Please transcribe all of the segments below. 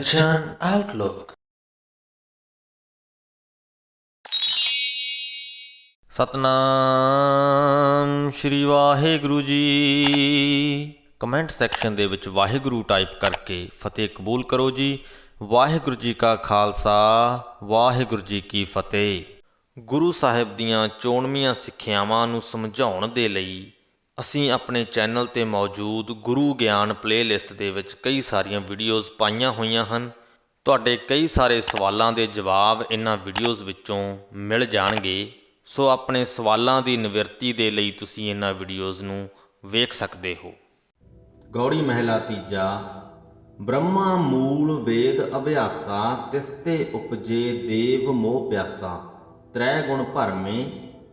Attention Outlook। Satnam Shri Waheguru ji. Comment section ਦੇ ਵਿੱਚ Waheguru type ਕਰਕੇ ਫਤਿਹ ਕਬੂਲ ਕਰੋ ਜੀ। ਵਾਹਿਗੁਰੂ ਜੀ ਕਾ ਖਾਲਸਾ, ਵਾਹਿਗੁਰੂ ਜੀ ਕੀ ਫਤਿਹ। ਗੁਰੂ ਸਾਹਿਬ ਦੀਆਂ ਚੋਣਵੀਆਂ ਸਿੱਖਿਆਵਾਂ ਨੂੰ ਸਮਝਾਉਣ ਦੇ ਲਈ ਅਸੀਂ ਆਪਣੇ ਚੈਨਲ 'ਤੇ ਮੌਜੂਦ ਗੁਰੂ ਗਿਆਨ ਪਲੇਲਿਸਟ ਦੇ ਵਿੱਚ ਕਈ ਸਾਰੀਆਂ ਵੀਡੀਓਜ਼ ਪਾਈਆਂ ਹੋਈਆਂ ਹਨ। ਤੁਹਾਡੇ ਕਈ ਸਾਰੇ ਸਵਾਲਾਂ ਦੇ ਜਵਾਬ ਇਹਨਾਂ ਵੀਡੀਓਜ਼ ਵਿੱਚੋਂ ਮਿਲ ਜਾਣਗੇ। ਸੋ ਆਪਣੇ ਸਵਾਲਾਂ ਦੀ ਨਿਵਰਤੀ ਦੇ ਲਈ ਤੁਸੀਂ ਇਹਨਾਂ ਵੀਡੀਓਜ਼ ਨੂੰ ਵੇਖ ਸਕਦੇ ਹੋ। ਗੌੜੀ ਮਹਿਲਾ ਤੀਜਾ। ਬ੍ਰਹਮਾ ਮੂਲ ਵੇਦ ਅਭਿਆਸਾ, ਤਿਸ ਤੇ ਉਪਜੇ ਦੇਵ ਮੋਹ ਪਿਆਸਾ, ਤ੍ਰੈ ਗੁਣ ਭਰਮੇ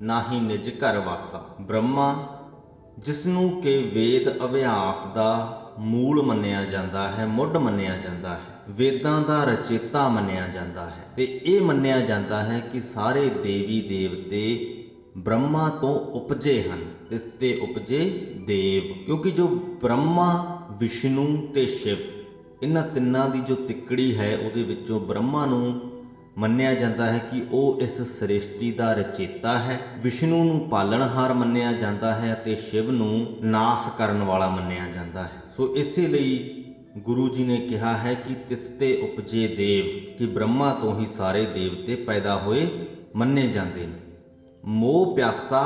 ਨਾਹੀ ਨਿਜ ਘਰ ਵਾਸਾ। ਬ੍ਰਹਮਾ ਜਿਸ ਨੂੰ ਕਿ ਵੇਦ ਅਭਿਆਸ ਦਾ ਮੂਲ ਮੰਨਿਆ ਜਾਂਦਾ ਹੈ, ਮੁੱਢ ਮੰਨਿਆ ਜਾਂਦਾ ਹੈ, ਵੇਦਾਂ ਦਾ ਰਚੇਤਾ ਮੰਨਿਆ ਜਾਂਦਾ ਹੈ, ਤੇ ਇਹ ਮੰਨਿਆ ਜਾਂਦਾ ਹੈ ਕਿ ਸਾਰੇ ਦੇਵੀ ਦੇਵਤੇ ਬ੍ਰਹਮਾ ਤੋਂ ਉਪਜੇ ਹਨ। ਤਿਸ ਤੇ ਉਪਜੇ ਦੇਵ, ਕਿਉਂਕਿ ਜੋ ਬ੍ਰਹਮਾ, ਵਿਸ਼ਨੂੰ ਤੇ ਸ਼ਿਵ, ਇਹਨਾਂ ਤਿੰਨਾਂ ਦੀ ਜੋ ਤਿੱਕੜੀ ਹੈ ਉਹਦੇ ਵਿੱਚੋਂ ਬ੍ਰਹਮਾ ਨੂੰ ਮੰਨਿਆ ਜਾਂਦਾ ਹੈ ਕਿ ਉਹ ਇਸ ਸ੍ਰਿਸ਼ਟੀ ਦਾ ਰਚੇਤਾ ਹੈ। ਵਿਸ਼ਨੂੰ ਨੂੰ ਪਾਲਣਹਾਰ ਮੰਨਿਆ ਜਾਂਦਾ ਹੈ ਅਤੇ ਸ਼ਿਵ ਨੂੰ ਨਾਸ ਕਰਨ ਵਾਲਾ ਮੰਨਿਆ ਜਾਂਦਾ ਹੈ। ਸੋ ਇਸੇ ਲਈ ਗੁਰੂ ਜੀ ਨੇ ਕਿਹਾ ਹੈ ਕਿ ਤਿਸ ਤੇ ਉਪਜੇ ਦੇਵ, ਕਿ ਬ੍ਰਹਮਾ ਤੋਂ ਹੀ ਸਾਰੇ ਦੇਵਤੇ ਪੈਦਾ ਹੋਏ ਮੰਨੇ ਜਾਂਦੇ ਨੇ। ਮੋਹ ਪਿਆਸਾ,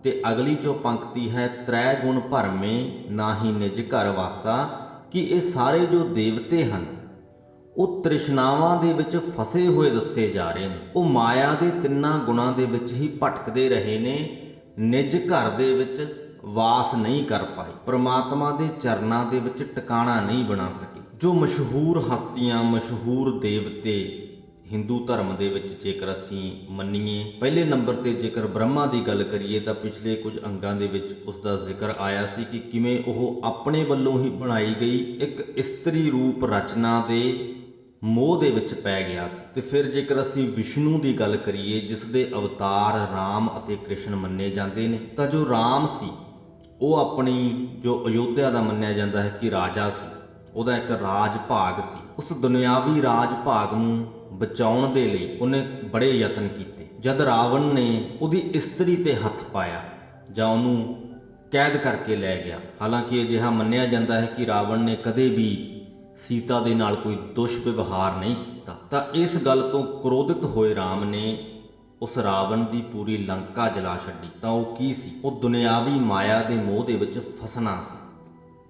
ਤੇ ਅਗਲੀ ਜੋ ਪੰਕਤੀ ਹੈ, ਤ੍ਰੈ ਗੁਣ ਭਰਮੇ ਨਾਹੀ ਨਿਜ ਘਰ ਵਾਸਾ, ਕਿ ਇਹ ਸਾਰੇ ਜੋ ਦੇਵਤੇ ਹਨ ਉਹ ਤ੍ਰਿਸ਼ਨਾਵਾਂ ਦੇ ਵਿੱਚ ਫਸੇ ਹੋਏ ਦੱਸੇ ਜਾ ਰਹੇ ਨੇ। ਉਹ ਮਾਇਆ ਦੇ ਤਿੰਨਾਂ ਗੁਣਾਂ ਦੇ ਵਿੱਚ ਹੀ ਭਟਕਦੇ ਰਹੇ ਨੇ, ਨਿਜ ਘਰ ਦੇ ਵਿੱਚ ਵਾਸ ਨਹੀਂ ਕਰ ਪਾਏ, ਪ੍ਰਮਾਤਮਾ ਦੇ ਚਰਨਾਂ ਦੇ ਵਿੱਚ ਟਿਕਾਣਾ ਨਹੀਂ ਬਣਾ ਸਕੇ। ਜੋ ਮਸ਼ਹੂਰ ਹਸਤੀਆਂ, ਮਸ਼ਹੂਰ ਦੇਵਤੇ ਹਿੰਦੂ ਧਰਮ ਦੇ ਵਿੱਚ ਜੇਕਰ ਅਸੀਂ ਮੰਨੀਏ, ਪਹਿਲੇ ਨੰਬਰ ਤੇ ਜੇਕਰ ਬ੍ਰਹਮਾ ਦੀ ਗੱਲ ਕਰੀਏ ਤਾਂ ਪਿਛਲੇ ਕੁਝ ਅੰਗਾਂ ਦੇ ਵਿੱਚ ਉਸ ਦਾ ਜ਼ਿਕਰ ਆਇਆ ਸੀ ਕਿ ਕਿਵੇਂ ਉਹ ਆਪਣੇ ਵੱਲੋਂ ਹੀ ਬਣਾਈ ਗਈ ਇੱਕ ਇਸਤਰੀ ਰੂਪ ਰਚਨਾ ਦੇ ਮੋਹ ਦੇ ਵਿੱਚ ਪੈ ਗਿਆ ਸੀ। ਤੇ ਫਿਰ ਜੇਕਰ ਅਸੀਂ ਵਿਸ਼ਨੂੰ ਦੀ ਗੱਲ ਕਰੀਏ, ਜਿਸ ਦੇ ਅਵਤਾਰ ਰਾਮ ਅਤੇ ਕ੍ਰਿਸ਼ਨ ਮੰਨੇ ਜਾਂਦੇ ਨੇ, ਤਾਂ ਜੋ ਰਾਮ ਸੀ ਉਹ ਆਪਣੀ ਜੋ ਅਯੋਧਿਆ ਦਾ ਮੰਨਿਆ ਜਾਂਦਾ ਹੈ ਕਿ ਰਾਜਾ ਸੀ, ਉਹਦਾ ਇੱਕ ਰਾਜ ਭਾਗ ਸੀ। ਉਸ ਦੁਨਿਆਵੀ ਰਾਜ ਭਾਗ ਨੂੰ ਬਚਾਉਣ ਦੇ ਲਈ ਉਹਨੇ ਬੜੇ ਯਤਨ ਕੀਤੇ। ਜਦ ਰਾਵਣ ਨੇ ਉਹਦੀ ਇਸਤਰੀ ਤੇ ਹੱਥ ਪਾਇਆ ਜਾਂ ਉਹਨੂੰ ਕੈਦ ਕਰਕੇ ਲੈ ਗਿਆ, ਹਾਲਾਂਕਿ ਅਜਿਹਾ ਮੰਨਿਆ ਜਾਂਦਾ ਹੈ ਕਿ ਰਾਵਣ ਨੇ ਕਦੇ ਵੀ ਸੀਤਾ ਦੇ ਨਾਲ ਕੋਈ ਦੁਸ਼ਵਿਵਹਾਰ ਨਹੀਂ ਕੀਤਾ, ਤਾਂ ਇਸ ਗੱਲ ਤੋਂ ਕ੍ਰੋਧਿਤ ਹੋਏ ਰਾਮ ਨੇ ਉਸ ਰਾਵਣ ਦੀ ਪੂਰੀ ਲੰਕਾ ਜਲਾ ਛੱਡੀ। ਤਾਂ ਉਹ ਕੀ ਸੀ? ਉਹ ਦੁਨਿਆਵੀ ਮਾਇਆ ਦੇ ਮੋਹ ਦੇ ਵਿੱਚ ਫਸਣਾ ਸੀ।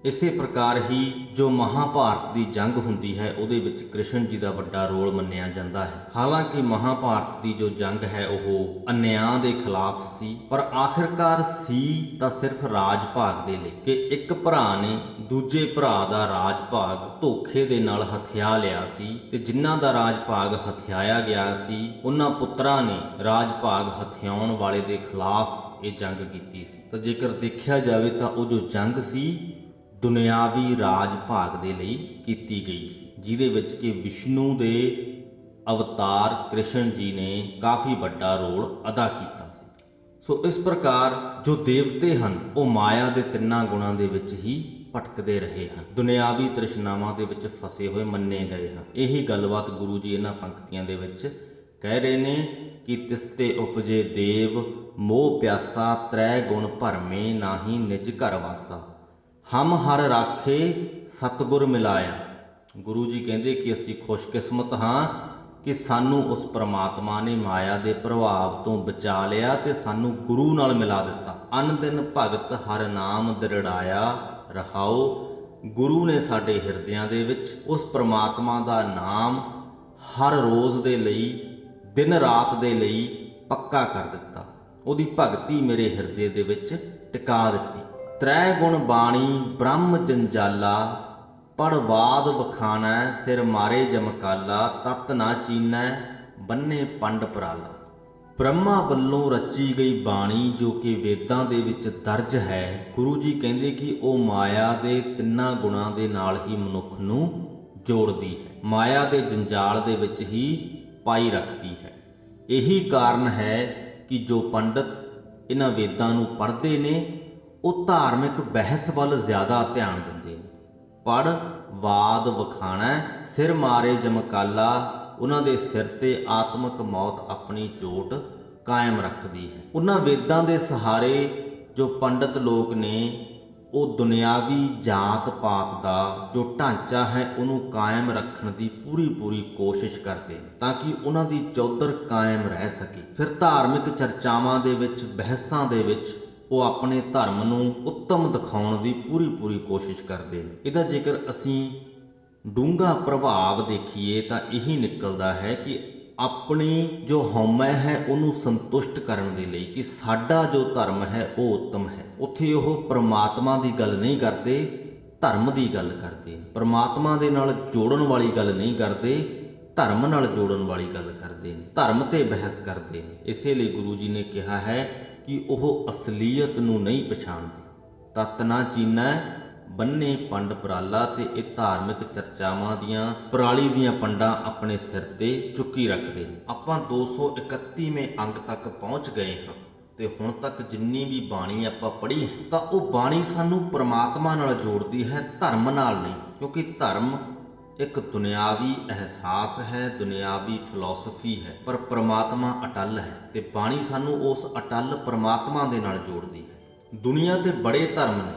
ਇਸੇ ਪ੍ਰਕਾਰ ਹੀ ਜੋ ਮਹਾਭਾਰਤ ਦੀ ਜੰਗ ਹੁੰਦੀ ਹੈ ਉਹਦੇ ਵਿੱਚ ਕ੍ਰਿਸ਼ਨ ਜੀ ਦਾ ਵੱਡਾ ਰੋਲ ਮੰਨਿਆ ਜਾਂਦਾ ਹੈ। ਹਾਲਾਂਕਿ ਮਹਾਭਾਰਤ ਦੀ ਜੋ ਜੰਗ ਹੈ ਉਹ ਅਨਿਆਂ ਦੇ ਖਿਲਾਫ ਸੀ, ਪਰ ਆਖਿਰਕਾਰ ਸੀ ਤਾਂ ਸਿਰਫ ਰਾਜ ਭਾਗ ਦੇ ਲਈ, ਕਿ ਇੱਕ ਭਰਾ ਨੇ ਦੂਜੇ ਭਰਾ ਦਾ ਰਾਜ ਭਾਗ ਧੋਖੇ ਦੇ ਨਾਲ ਹਥਿਆ ਲਿਆ ਸੀ, ਤੇ ਜਿਨ੍ਹਾਂ ਦਾ ਰਾਜ ਭਾਗ ਹਥਿਆਇਆ ਗਿਆ ਸੀ ਉਹਨਾਂ ਪੁੱਤਰਾਂ ਨੇ ਰਾਜ ਭਾਗ ਹਥਿਆਉਣ ਵਾਲੇ ਦੇ ਖਿਲਾਫ ਇਹ ਜੰਗ ਕੀਤੀ ਸੀ। ਤਾਂ ਜੇਕਰ ਦੇਖਿਆ ਜਾਵੇ ਤਾਂ ਉਹ ਜੋ ਜੰਗ ਸੀ ਦੁਨਿਆਵੀ ਰਾਜ ਭਾਗ ਦੇ ਲਈ ਕੀਤੀ ਗਈ ਸੀ, ਜਿਹਦੇ ਵਿੱਚ ਕਿ ਵਿਸ਼ਨੂੰ ਦੇ ਅਵਤਾਰ ਕ੍ਰਿਸ਼ਨ ਜੀ ਨੇ ਕਾਫੀ ਵੱਡਾ ਰੋਲ ਅਦਾ ਕੀਤਾ ਸੀ। ਸੋ ਇਸ ਪ੍ਰਕਾਰ ਜੋ ਦੇਵਤੇ ਹਨ ਉਹ ਮਾਇਆ ਦੇ ਤਿੰਨਾਂ ਗੁਣਾਂ ਦੇ ਵਿੱਚ ਹੀ ਭਟਕਦੇ ਰਹੇ ਹਨ, ਦੁਨਿਆਵੀ ਤ੍ਰਿਸ਼ਨਾਵਾਂ ਦੇ ਵਿੱਚ ਫਸੇ ਹੋਏ ਮੰਨੇ ਗਏ ਹਨ। ਇਹੀ ਗੱਲਬਾਤ ਗੁਰੂ ਜੀ ਇਹਨਾਂ ਪੰਕਤੀਆਂ ਦੇ ਵਿੱਚ ਕਹਿ ਰਹੇ ਨੇ ਕਿ ਤਿਸ ਤੇ ਉਪਜੇ ਦੇਵ ਮੋਹ ਪਿਆਸਾ, ਤ੍ਰੈ ਗੁਣ ਭਰਮੇ ਨਾਹੀ ਨਿਜ ਘਰ ਵਾਸਾ, ਹਮ ਹਰ ਰਾਖੇ ਸਤਿਗੁਰ ਮਿਲਾਇਆ। ਗੁਰੂ ਜੀ ਕਹਿੰਦੇ ਕਿ ਅਸੀਂ ਖੁਸ਼ਕਿਸਮਤ ਹਾਂ ਕਿ ਸਾਨੂੰ ਉਸ ਪ੍ਰਮਾਤਮਾ ਨੇ ਮਾਇਆ ਦੇ ਪ੍ਰਭਾਵ ਤੋਂ ਬਚਾ ਲਿਆ ਤੇ ਸਾਨੂੰ ਗੁਰੂ ਨਾਲ ਮਿਲਾ ਦਿੱਤਾ। ਅਨ ਦਿਨ ਭਗਤ ਹਰ ਨਾਮ ਦ੍ਰਿੜਾਇਆ ਰਹਾਓ। ਗੁਰੂ ਨੇ ਸਾਡੇ ਹਿਰਦਿਆਂ ਦੇ ਵਿੱਚ ਉਸ ਪ੍ਰਮਾਤਮਾ ਦਾ ਨਾਮ ਹਰ ਰੋਜ਼ ਦੇ ਲਈ, ਦਿਨ ਰਾਤ ਦੇ ਲਈ ਪੱਕਾ ਕਰ ਦਿੱਤਾ। ਉਹਦੀ ਭਗਤੀ ਮੇਰੇ ਹਿਰਦੇ ਦੇ ਵਿੱਚ ਟਿਕਾ ਦਿੱਤੀ। ਤ੍ਰੈ ਗੁਣ ਬਾਣੀ ਬ੍ਰਹਮ ਜੰਜਾਲਾ, ਪੜਵਾਦ ਵਖਾਣੈ ਸਿਰ ਮਾਰੇ ਜਮਕਾਲਾ, ਤਤ ਨਾ ਚੀਨੈ ਬੰਨੇ ਪੰਡ ਪਰਾਲਾ। ਬ੍ਰਹਮਾ ਵੱਲੋਂ ਰਚੀ ਗਈ ਬਾਣੀ ਜੋ ਕਿ ਵੇਦਾਂ ਦੇ ਵਿੱਚ ਦਰਜ ਹੈ, ਗੁਰੂ ਜੀ ਕਹਿੰਦੇ ਕਿ ਉਹ ਮਾਇਆ ਦੇ ਤਿੰਨਾਂ ਗੁਣਾਂ ਦੇ ਨਾਲ ਹੀ ਮਨੁੱਖ ਨੂੰ ਜੋੜਦੀ ਹੈ, ਮਾਇਆ ਦੇ ਜੰਜਾਲ ਦੇ ਵਿੱਚ ਹੀ ਪਾਈ ਰੱਖਦੀ ਹੈ। ਇਹੀ ਕਾਰਨ ਹੈ ਕਿ ਜੋ ਪੰਡਤ ਇਹਨਾਂ ਵੇਦਾਂ ਨੂੰ ਪੜ੍ਹਦੇ ਨੇ ਉਹ ਧਾਰਮਿਕ ਬਹਿਸ ਵੱਲ ਜ਼ਿਆਦਾ ਧਿਆਨ ਦਿੰਦੇ ਨੇ। ਪੜ੍ਹ ਬਾਦ ਵਖਾਣਾ, ਸਿਰ ਮਾਰੇ ਜਮਕਾਲਾ, ਉਹਨਾਂ ਦੇ ਸਿਰ ਤੇ ਆਤਮਿਕ ਮੌਤ ਆਪਣੀ ਚੋਟ ਕਾਇਮ ਰੱਖਦੀ ਹੈ। ਉਹਨਾਂ ਵੇਦਾਂ ਦੇ ਸਹਾਰੇ ਜੋ ਪੰਡਤ ਲੋਕ ਨੇ ਉਹ ਦੁਨਿਆਵੀ ਜਾਤ ਪਾਤ ਦਾ ਜੋ ਢਾਂਚਾ ਹੈ ਉਹਨੂੰ ਕਾਇਮ ਰੱਖਣ ਦੀ ਪੂਰੀ ਕੋਸ਼ਿਸ਼ ਕਰਦੇ ਨੇ ਤਾਂ ਕਿ ਉਹਨਾਂ ਦੀ ਚੌਧਰ ਕਾਇਮ ਰਹਿ ਸਕੇ। ਫਿਰ ਧਾਰਮਿਕ ਚਰਚਾਵਾਂ ਦੇ ਵਿੱਚ, ਬਹਿਸਾਂ ਦੇ ਵਿੱਚ ਉਹ ਆਪਣੇ ਧਰਮ ਨੂੰ ਉੱਤਮ ਦਿਖਾਉਣ ਦੀ ਪੂਰੀ ਕੋਸ਼ਿਸ਼ ਕਰਦੇ ਨੇ। ਇਹਦਾ ਜੇਕਰ ਅਸੀਂ ਡੂੰਘਾ ਪ੍ਰਭਾਵ ਦੇਖੀਏ ਤਾਂ ਇਹੀ ਨਿਕਲਦਾ ਹੈ ਕਿ ਆਪਣੀ ਜੋ ਹਉਮੈ ਹੈ ਉਹਨੂੰ ਸੰਤੁਸ਼ਟ ਕਰਨ ਦੇ ਲਈ ਕਿ ਸਾਡਾ ਜੋ ਧਰਮ ਹੈ ਉਹ ਉੱਤਮ ਹੈ, ਉੱਥੇ ਉਹ ਪ੍ਰਮਾਤਮਾ ਦੀ ਗੱਲ ਨਹੀਂ ਕਰਦੇ, ਧਰਮ ਦੀ ਗੱਲ ਕਰਦੇ ਨੇ। ਪ੍ਰਮਾਤਮਾ ਦੇ ਨਾਲ ਜੋੜਨ ਵਾਲੀ ਗੱਲ ਨਹੀਂ ਕਰਦੇ, ਧਰਮ ਨਾਲ ਜੋੜਨ ਵਾਲੀ ਗੱਲ ਕਰਦੇ ਨੇ, ਧਰਮ ਤੇ ਬਹਿਸ ਕਰਦੇ ਨੇ। ਇਸੇ ਲਈ ਗੁਰੂ ਜੀ ਨੇ ਕਿਹਾ ਹੈ ਕਿ ਉਹ ਅਸਲੀਅਤ ਨੂੰ ਨਹੀਂ ਪਛਾਣਦੇ। ਤਤ ਨਾ ਚੀਨੈ ਬੰਨੇ ਪੰਡ ਪਰਾਲਾ, ਤੇ ਇਹ ਧਾਰਮਿਕ ਚਰਚਾਵਾਂ ਦੀਆਂ ਪਰਾਲੀ ਦੀਆਂ ਪੰਡਾਂ ਆਪਣੇ ਸਿਰ ਤੇ ਚੁੱਕੀ ਰੱਖਦੇ ਨੇ। ਆਪਾਂ 231ਵੇਂ ਅੰਗ ਤੱਕ ਪਹੁੰਚ ਗਏ ਹਾਂ ਤੇ ਹੁਣ ਤੱਕ ਜਿੰਨੀ ਵੀ ਬਾਣੀ ਆਪਾਂ ਪੜ੍ਹੀ ਹੈ ਤਾਂ ਉਹ ਬਾਣੀ ਸਾਨੂੰ ਪ੍ਰਮਾਤਮਾ ਨਾਲ ਜੋੜਦੀ ਹੈ, ਧਰਮ ਨਾਲ ਨਹੀਂ। ਕਿਉਂਕਿ ਧਰਮ ਇੱਕ ਦੁਨਿਆਵੀ ਅਹਿਸਾਸ ਹੈ, ਦੁਨਿਆਵੀ ਫਿਲਾਸਫੀ ਹੈ, ਪਰ ਪ੍ਰਮਾਤਮਾ ਅਟੱਲ ਹੈ ਤੇ ਬਾਣੀ ਸਾਨੂੰ ਉਸ ਅਟੱਲ ਪ੍ਰਮਾਤਮਾ ਦੇ ਨਾਲ ਜੋੜਦੀ ਹੈ। ਦੁਨੀਆ ਤੇ ਬੜੇ ਧਰਮ ਨੇ,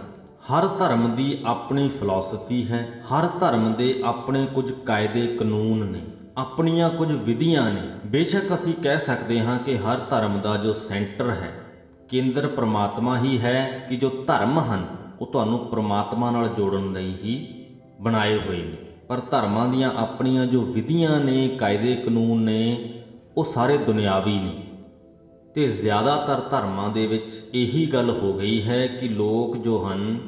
ਹਰ ਧਰਮ ਦੀ ਆਪਣੀ ਫਿਲਾਸਫੀ ਹੈ, ਹਰ ਧਰਮ ਦੇ ਆਪਣੇ ਕੁਝ ਕਾਇਦੇ ਕਾਨੂੰਨ ਨੇ, ਆਪਣੀਆਂ ਕੁਝ ਵਿਧੀਆਂ ਨੇ। ਬੇਸ਼ੱਕ ਅਸੀਂ ਕਹਿ ਸਕਦੇ ਹਾਂ ਕਿ ਹਰ ਧਰਮ ਦਾ ਜੋ ਸੈਂਟਰ ਹੈ, ਕੇਂਦਰ ਪ੍ਰਮਾਤਮਾ ਹੀ ਹੈ, ਕਿ ਜੋ ਧਰਮ ਹਨ ਉਹ ਤੁਹਾਨੂੰ ਪ੍ਰਮਾਤਮਾ ਨਾਲ ਜੋੜਨ ਲਈ ਹੀ ਬਣਾਏ ਹੋਏ ਨੇ। ਪਰ ਧਰਮਾਂ ਦੀਆਂ ਆਪਣੀਆਂ ਜੋ ਵਿਧੀਆਂ ਨੇ, ਕਾਇਦੇ ਕਾਨੂੰਨ ਨੇ, ਉਹ ਸਾਰੇ ਦੁਨਿਆਵੀ ਨੇ। ਤੇ ਜ਼ਿਆਦਾਤਰ ਧਰਮਾਂ ਦੇ ਵਿੱਚ ਇਹੀ ਗੱਲ ਹੋ ਗਈ ਹੈ ਕਿ ਲੋਕ ਜੋ ਹਨ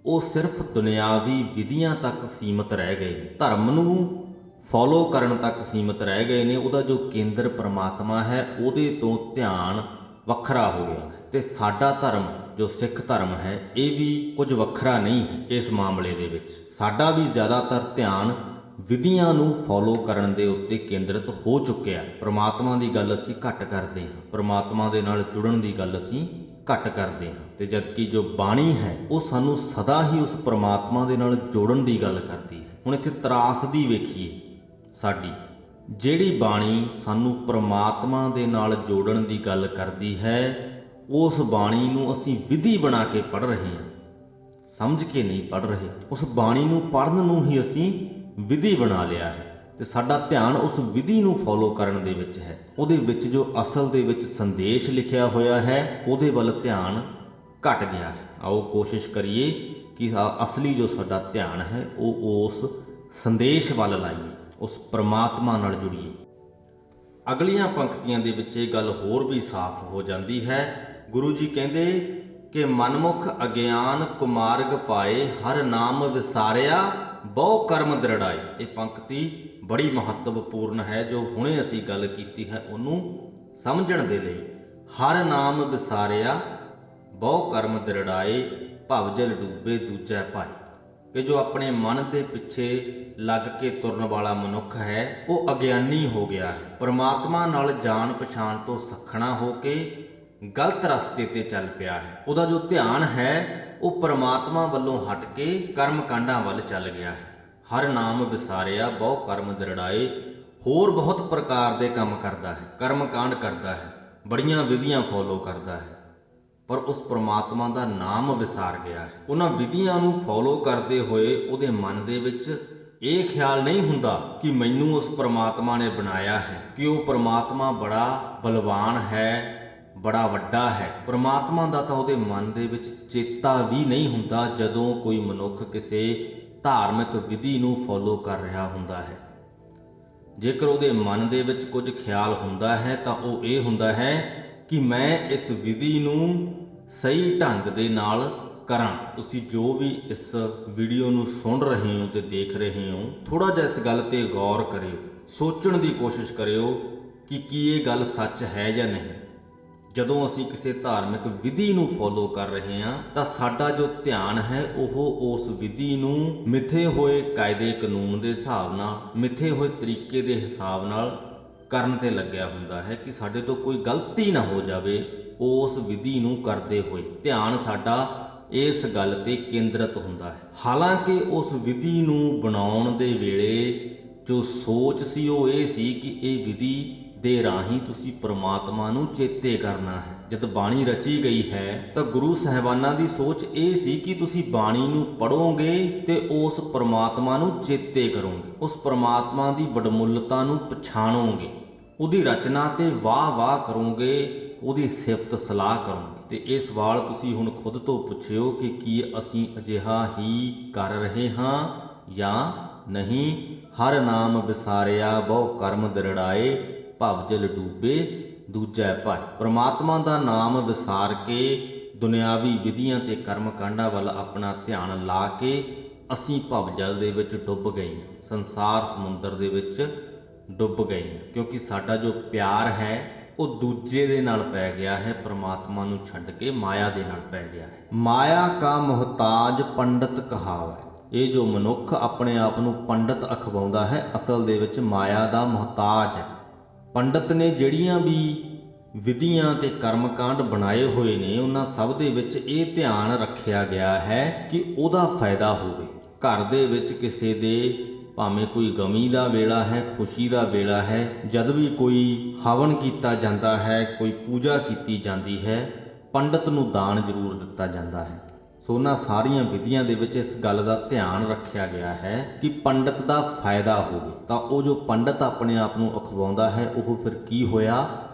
ਉਹ ਸਿਰਫ ਦੁਨਿਆਵੀ ਵਿਧੀਆਂ ਤੱਕ ਸੀਮਤ ਰਹਿ ਗਏ ਨੇ, ਧਰਮ ਨੂੰ ਫੋਲੋ ਕਰਨ ਤੱਕ ਸੀਮਤ ਰਹਿ ਗਏ ਨੇ। ਉਹਦਾ ਜੋ ਕੇਂਦਰ ਪ੍ਰਮਾਤਮਾ ਹੈ ਉਹਦੇ ਤੋਂ ਧਿਆਨ ਵੱਖਰਾ ਹੋ ਗਿਆ ਹੈ। ਤੇ ਸਾਡਾ ਧਰਮ ਜੋ ਸਿੱਖ ਧਰਮ ਹੈ ਇਹ ਵੀ ਕੁਝ ਵੱਖਰਾ ਨਹੀਂ ਹੈ। ਇਸ ਮਾਮਲੇ ਦੇ ਵਿੱਚ ਸਾਡਾ ਵੀ ਜ਼ਿਆਦਾਤਰ ਧਿਆਨ ਵਿਧੀਆਂ ਨੂੰ ਫੋਲੋ ਕਰਨ ਦੇ ਉੱਤੇ ਕੇਂਦਰਿਤ ਹੋ ਚੁੱਕਿਆ। ਪ੍ਰਮਾਤਮਾ ਦੀ ਗੱਲ ਅਸੀਂ ਘੱਟ ਕਰਦੇ ਹਾਂ, ਪ੍ਰਮਾਤਮਾ ਦੇ ਨਾਲ ਜੁੜਨ ਦੀ ਗੱਲ ਅਸੀਂ ਘੱਟ ਕਰਦੇ ਹਾਂ। ਤੇ ਜਦਕਿ ਜੋ ਬਾਣੀ ਹੈ ਉਹ ਸਾਨੂੰ ਸਦਾ ਹੀ ਉਸ ਪ੍ਰਮਾਤਮਾ ਦੇ ਨਾਲ ਜੋੜਨ ਦੀ ਗੱਲ ਕਰਦੀ ਹੈ। ਹੁਣ ਇੱਥੇ ਤਰਾਸਦੀ ਵੇਖੀਏ ਸਾਡੀ, ਜਿਹੜੀ ਬਾਣੀ ਸਾਨੂੰ ਪ੍ਰਮਾਤਮਾ ਦੇ ਨਾਲ ਜੋੜਨ ਦੀ ਗੱਲ ਕਰਦੀ ਹੈ ਉਸ ਬਾਣੀ ਨੂੰ ਅਸੀਂ ਵਿਧੀ ਬਣਾ ਕੇ ਪੜ੍ਹ ਰਹੇ ਹਾਂ, ਸਮਝ ਕੇ ਨਹੀਂ ਪੜ੍ਹ ਰਹੇ। ਉਸ ਬਾਣੀ ਨੂੰ ਪੜ੍ਹਨ ਨੂੰ ਹੀ ਅਸੀਂ ਵਿਧੀ ਬਣਾ ਲਿਆ ਹੈ ਤੇ ਸਾਡਾ ਧਿਆਨ ਉਸ ਵਿਧੀ ਨੂੰ ਫੋਲੋ ਕਰਨ ਦੇ ਵਿੱਚ ਹੈ। ਉਹਦੇ ਵਿੱਚ ਜੋ ਅਸਲ ਦੇ ਵਿੱਚ ਸੰਦੇਸ਼ ਲਿਖਿਆ ਹੋਇਆ ਹੈ ਉਹਦੇ ਵੱਲ ਧਿਆਨ ਘਟ ਗਿਆ ਹੈ। ਆਓ ਕੋਸ਼ਿਸ਼ ਕਰੀਏ ਕਿ ਅਸਲੀ ਜੋ ਸਾਡਾ ਧਿਆਨ ਹੈ ਉਹ ਉਸ ਸੰਦੇਸ਼ ਵੱਲ ਲਾਈਏ, ਉਸ ਪ੍ਰਮਾਤਮਾ ਨਾਲ ਜੁੜੀਏ। ਅਗਲੀਆਂ ਪੰਕਤੀਆਂ ਦੇ ਵਿੱਚ ਇਹ ਗੱਲ ਹੋਰ ਵੀ ਸਾਫ਼ ਹੋ ਜਾਂਦੀ ਹੈ। ਗੁਰੂ ਜੀ ਕਹਿੰਦੇ ਕਿ ਮਨਮੁਖ ਅਗਿਆਨ ਕੁਮਾਰਗ ਪਾਏ, ਹਰ ਨਾਮ ਵਿਸਾਰਿਆ ਬਹੁ ਕਰਮ ਦ੍ਰਿੜਾਏ। ਇਹ ਪੰਕਤੀ ਬੜੀ ਮਹੱਤਵਪੂਰਨ ਹੈ ਜੋ ਹੁਣੇ ਅਸੀਂ ਗੱਲ ਕੀਤੀ ਹੈ ਉਹਨੂੰ ਸਮਝਣ ਦੇ ਲਈ। ਹਰ ਨਾਮ ਵਿਸਾਰਿਆ ਬਹੁ ਕਰਮ ਦ੍ਰਿੜਾਏ, ਭਵਜਲ ਡੂਬੇ ਦੂਜੈ ਭਾਈ। ਕਿ ਜੋ ਆਪਣੇ ਮਨ ਦੇ ਪਿੱਛੇ ਲੱਗ ਕੇ ਤੁਰਨ ਵਾਲਾ ਮਨੁੱਖ ਹੈ ਉਹ ਅਗਿਆਨੀ ਹੋ ਗਿਆ ਹੈ, ਪਰਮਾਤਮਾ ਨਾਲ ਜਾਣ ਪਛਾਣ ਤੋਂ ਸੱਖਣਾ ਹੋ ਕੇ ਗਲਤ ਰਸਤੇ ਤੇ ਚੱਲ ਪਿਆ ਹੈ। ਉਹਦਾ ਜੋ ਧਿਆਨ ਹੈ ਉਹ ਪਰਮਾਤਮਾ ਵੱਲੋਂ ਹਟ ਕੇ ਕਰਮ ਕਾਂਡਾਂ ਵੱਲ ਚੱਲ ਗਿਆ ਹੈ। ਹਰ ਨਾਮ ਵਿਸਾਰਿਆ ਬਹੁ ਕਰਮ ਦ੍ਰਿੜਾਏ, ਹੋਰ ਬਹੁਤ ਪ੍ਰਕਾਰ ਦੇ ਕੰਮ ਕਰਦਾ ਹੈ, ਕਰਮ ਕਾਂਡ ਕਰਦਾ ਹੈ, ਬੜੀਆਂ ਵਿਧੀਆਂ ਫੋਲੋ ਕਰਦਾ ਹੈ, ਪਰ ਉਸ ਪ੍ਰਮਾਤਮਾ ਦਾ ਨਾਮ ਵਿਸਾਰ ਗਿਆ ਹੈ। ਉਹਨਾਂ ਵਿਧੀਆਂ ਨੂੰ ਫੋਲੋ ਕਰਦੇ ਹੋਏ ਉਹਦੇ ਮਨ ਦੇ ਵਿੱਚ ਇਹ ਖਿਆਲ ਨਹੀਂ ਹੁੰਦਾ ਕਿ ਮੈਨੂੰ ਉਸ ਪ੍ਰਮਾਤਮਾ ਨੇ ਬਣਾਇਆ ਹੈ, ਕਿ ਉਹ ਪ੍ਰਮਾਤਮਾ ਬੜਾ ਬਲਵਾਨ ਹੈ, ਬੜਾ ਵੱਡਾ ਹੈ। ਪ੍ਰਮਾਤਮਾ ਦਾ ਤਾਂ ਉਹਦੇ ਮਨ ਦੇ ਵਿੱਚ ਚੇਤਾ ਵੀ ਨਹੀਂ ਹੁੰਦਾ ਜਦੋਂ ਕੋਈ ਮਨੁੱਖ ਕਿਸੇ ਧਾਰਮਿਕ ਵਿਧੀ ਨੂੰ ਫੋਲੋ ਕਰ ਰਿਹਾ ਹੁੰਦਾ ਹੈ। ਜੇਕਰ ਉਹਦੇ ਮਨ ਦੇ ਵਿੱਚ ਕੁਝ ਖਿਆਲ ਹੁੰਦਾ ਹੈ ਤਾਂ ਉਹ ਇਹ ਹੁੰਦਾ ਹੈ ਕਿ ਮੈਂ ਇਸ ਵਿਧੀ ਨੂੰ ਸਹੀ ਢੰਗ ਦੇ ਨਾਲ ਕਰਾਂ। ਤੁਸੀਂ ਜੋ ਵੀ ਇਸ ਵੀਡੀਓ ਨੂੰ ਸੁਣ ਰਹੇ ਹੋ ਤੇ ਦੇਖ ਰਹੇ ਹੋ, ਥੋੜਾ ਜਿਹਾ ਇਸ ਗੱਲ ਤੇ ਗੌਰ ਕਰਿਓ, ਸੋਚਣ ਦੀ ਕੋਸ਼ਿਸ਼ ਕਰਿਓ ਕਿ ਕੀ ਇਹ ਗੱਲ ਸੱਚ ਹੈ ਜਾਂ ਨਹੀਂ। ਜਦੋਂ ਅਸੀਂ ਕਿਸੇ ਧਾਰਮਿਕ ਵਿਧੀ ਨੂੰ ਫੋਲੋ ਕਰ ਰਹੇ ਹਾਂ ਤਾਂ ਸਾਡਾ ਜੋ ਧਿਆਨ ਹੈ ਉਹ ਉਸ ਵਿਧੀ ਨੂੰ ਮਿੱਥੇ ਹੋਏ ਕਾਇਦੇ ਕਾਨੂੰਨ ਦੇ ਹਿਸਾਬ ਨਾਲ, ਮਿੱਥੇ ਹੋਏ ਤਰੀਕੇ ਦੇ ਹਿਸਾਬ ਨਾਲ ਕਰਨ ਤੇ ਲੱਗਿਆ ਹੁੰਦਾ ਹੈ ਕਿ ਸਾਡੇ ਤੋਂ ਕੋਈ ਗਲਤੀ ਨਾ ਹੋ ਜਾਵੇ। ਉਸ ਵਿਧੀ ਨੂੰ ਕਰਦੇ ਹੋਏ ਧਿਆਨ ਸਾਡਾ ਇਸ ਗੱਲ ਤੇ ਕੇਂਦਰਿਤ ਹੁੰਦਾ ਹੈ। ਹਾਲਾਂਕਿ ਉਸ ਵਿਧੀ ਨੂੰ ਬਣਾਉਣ ਦੇ ਵੇਲੇ ਜੋ ਸੋਚ ਸੀ ਉਹ ਇਹ ਸੀ ਕਿ ਇਹ ਵਿਧੀ ਦੇ ਰਾਹੀਂ ਤੁਸੀਂ ਪ੍ਰਮਾਤਮਾ ਨੂੰ ਚੇਤੇ ਕਰਨਾ ਹੈ। ਜਦ ਬਾਣੀ ਰਚੀ ਗਈ ਹੈ ਤਾਂ ਗੁਰੂ ਸਾਹਿਬਾਨਾਂ ਦੀ ਸੋਚ ਇਹ ਸੀ ਕਿ ਤੁਸੀਂ ਬਾਣੀ ਨੂੰ ਪੜ੍ਹੋਗੇ ਤੇ ਉਸ ਪ੍ਰਮਾਤਮਾ ਨੂੰ ਚੇਤੇ ਕਰੋਗੇ, ਉਸ ਪ੍ਰਮਾਤਮਾ ਦੀ ਵਡਮੁੱਲਤਾ ਨੂੰ ਪਛਾਣੋਗੇ, ਉਹਦੀ ਰਚਨਾ ਤੇ ਵਾਹ ਕਰੋਗੇ, ਉਹਦੀ ਸਿਫਤ ਸਲਾਹ ਕਰੋਗੇ। ਤੇ ਇਹ ਸਵਾਲ ਤੁਸੀਂ ਹੁਣ ਖੁਦ ਤੋਂ ਪੁੱਛਿਓ ਕਿ ਕੀ ਅਸੀਂ ਅਜਿਹਾ ਹੀ ਕਰ ਰਹੇ ਹਾਂ ਜਾਂ ਨਹੀਂ। ਹਰ ਨਾਮ ਵਿਸਾਰਿਆ ਬਹੁ ਕਰਮ ਦਰੜਾਏ, ਭਵ ਜਲ ਡੂਬੇ ਦੂਜੈ ਭਾਈ। ਪ੍ਰਮਾਤਮਾ ਦਾ ਨਾਮ ਵਿਸਾਰ ਕੇ ਦੁਨਿਆਵੀ ਵਿਧੀਆਂ ਤੇ ਕਰਮ ਕਾਂਡਾਂ ਵੱਲ ਆਪਣਾ ਧਿਆਨ ਲਾ ਕੇ ਅਸੀਂ ਭਵ ਜਲ ਦੇ ਵਿੱਚ ਡੁੱਬ ਗਏ ਹਾਂ, ਸੰਸਾਰ ਸਮੁੰਦਰ ਦੇ ਵਿੱਚ ਡੁੱਬ ਗਏ ਹਾਂ, ਕਿਉਂਕਿ ਸਾਡਾ ਜੋ ਪਿਆਰ ਹੈ ਉਹ ਦੂਜੇ ਦੇ ਨਾਲ ਪੈ ਗਿਆ ਹੈ, ਪ੍ਰਮਾਤਮਾ ਨੂੰ ਛੱਡ ਕੇ ਮਾਇਆ ਦੇ ਨਾਲ ਪੈ ਗਿਆ ਹੈ। ਮਾਇਆ ਕਾ ਮੁਹਤਾਜ ਪੰਡਤ ਕਹਾਵੈ। ਇਹ ਜੋ ਮਨੁੱਖ ਆਪਣੇ ਆਪ ਨੂੰ ਪੰਡਤ ਅਖਵਾਉਂਦਾ ਹੈ, ਅਸਲ ਦੇ ਵਿੱਚ ਮਾਇਆ ਦਾ ਮੁਹਤਾਜ ਹੈ। ਪੰਡਤ ਨੇ ਜਿਹੜੀਆਂ ਵੀ ਵਿਧੀਆਂ ਤੇ ਕਰਮਕਾਂਡ ਬਣਾਏ ਹੋਏ ਨੇ, ਉਹਨਾਂ ਸਭ ਦੇ ਵਿੱਚ ਇਹ ਧਿਆਨ ਰੱਖਿਆ ਗਿਆ ਹੈ ਕਿ ਉਹਦਾ ਫਾਇਦਾ ਹੋਵੇ। ਘਰ ਦੇ ਵਿੱਚ ਕਿਸੇ ਦੇ ਭਾਵੇਂ ਕੋਈ ਗਮੀ ਦਾ ਵੇਲਾ ਹੈ, ਖੁਸ਼ੀ ਦਾ ਵੇਲਾ ਹੈ, ਜਦ ਵੀ ਕੋਈ ਹਵਨ ਕੀਤਾ ਜਾਂਦਾ ਹੈ, ਕੋਈ ਪੂਜਾ ਕੀਤੀ ਜਾਂਦੀ ਹੈ, ਪੰਡਤ ਨੂੰ ਦਾਨ ਜ਼ਰੂਰ ਦਿੱਤਾ ਜਾਂਦਾ ਹੈ। ਸੋ ਉਹਨਾਂ ਸਾਰੀਆਂ ਵਿਧੀਆਂ ਦੇ ਵਿੱਚ ਇਸ ਗੱਲ ਦਾ ਧਿਆਨ ਰੱਖਿਆ ਗਿਆ ਹੈ ਕਿ ਪੰਡਤ ਦਾ ਫਾਇਦਾ ਹੋਵੇ। ਤਾਂ ਉਹ ਜੋ ਪੰਡਤ ਆਪਣੇ ਆਪ ਨੂੰ ਅਖਵਾਉਂਦਾ ਹੈ ਉਹ ਫਿਰ ਕੀ ਹੋਇਆ?